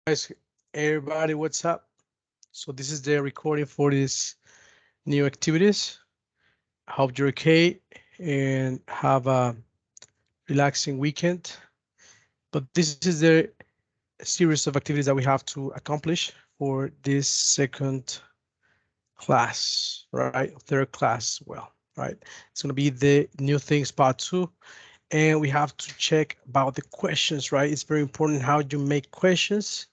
Guys, everybody, what's up? So this is the recording for this new activities. I hope you're okay and have a relaxing weekend. But this is the series of activities that we have to accomplish for this second class, right? Third class, well, right? It's going to be the new things part two. And we have to check about the questions, right? It's very important how you make questions.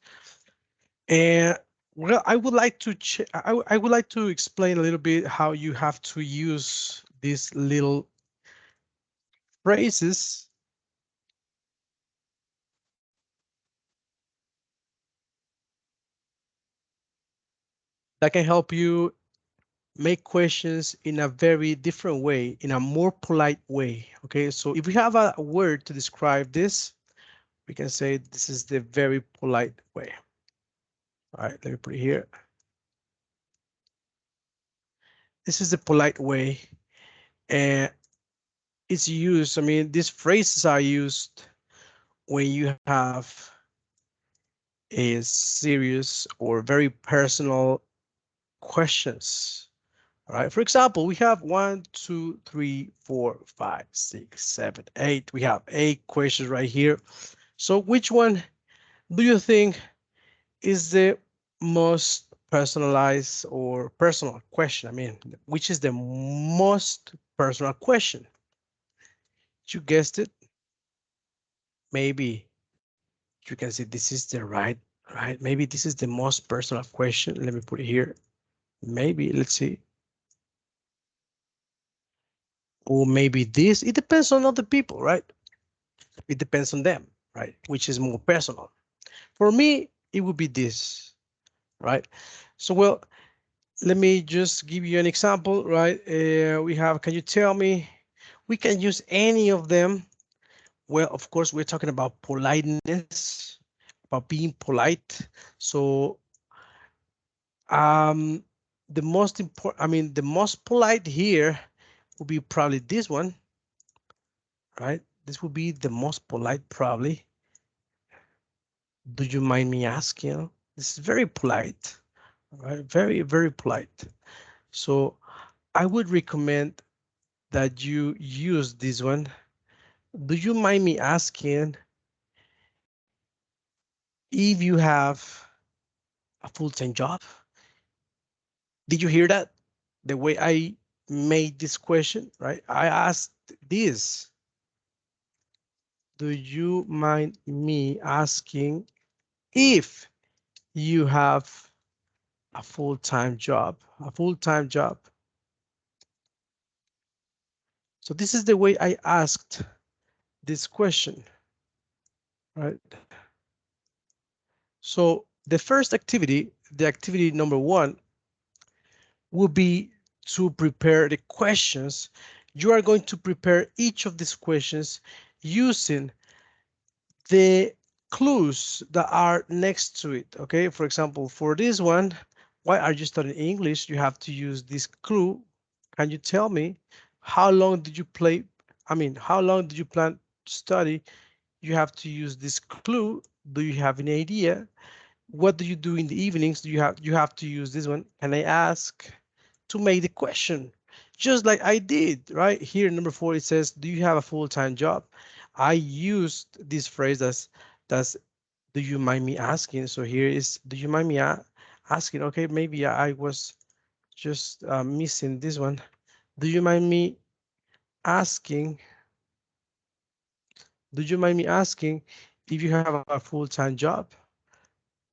And well, I would like to I would like to explain a little bit how you have to use these little phrases that can help you make questions in a very different way, in a more polite way. Okay, so if we have a word to describe this, we can say this is the very polite way. All right, let me put it here. This is the polite way, and it's used. I mean, these phrases are used when you have a serious or very personal questions. All right. For example, we have 1, 2, 3, 4, 5, 6, 7, 8. We have 8 questions right here. So which one do you think is the most personalized or personal question? I mean, which is the most personal question? You guessed it. Maybe you can say this is the right? Maybe this is the most personal question. Let me put it here. Maybe, let's see. Or maybe this. It depends on other people, right? It depends on them, right? Which is more personal. For me, it would be this, right? So, well, let me just give you an example, right? We have, can you tell me, we can use any of them. Well, of course, we're talking about politeness, about being polite. So, um, the most important, I mean, the most polite here would be probably this one, right? This would be the most polite, probably. Do you mind me asking? This is very polite, right? Very, very polite. So I would recommend that you use this one. Do you mind me asking if you have a full-time job? Did you hear that? The way I made this question, right? I asked this. Do you mind me asking if you have a full-time job? A full-time job. So this is the way I asked this question, right? So the first activity, the activity number one, will be to prepare the questions. You are going to prepare each of these questions using the clues that are next to it. Okay, for example, for this one, why are you studying English? You have to use this clue. Can you tell me how long did you play? I mean, how long did you plan to study? You have to use this clue. Do you have any idea? What do you do in the evenings? Do you have to use this one? Can I ask to make the question? Just like I did, right? Here, number 4, it says, do you have a full-time job? I used this phrase that's do you mind me asking? So here is, do you mind me asking? Okay, maybe I was just missing this one. Do you mind me asking? Do you mind me asking if you have a full-time job?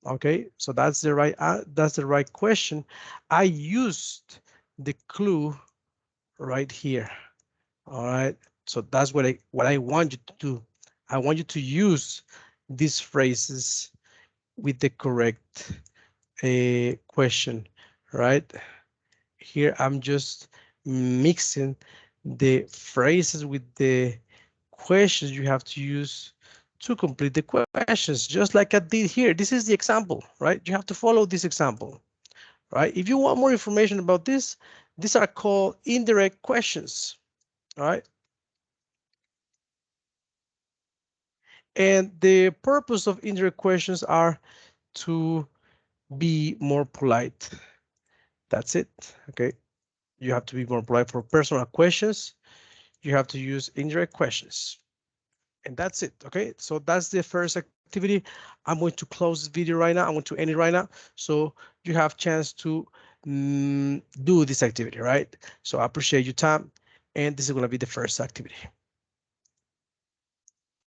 Okay, so that's the right question. I used the clue right here. All right, so that's what I want you to do. I want you to use these phrases with the correct question, right? Here I'm just mixing the phrases with the questions you have to use to complete the questions, just like I did here. This is the example, right? You have to follow this example, right? If you want more information about this, these are called indirect questions, all right? And the purpose of indirect questions are to be more polite. That's it. Okay. You have to be more polite for personal questions. You have to use indirect questions. And that's it. Okay. So that's the first activity. I'm going to close this video right now. I'm going to end it right now. So you have chance to do this activity, right? So I appreciate your time. And this is going to be the first activity.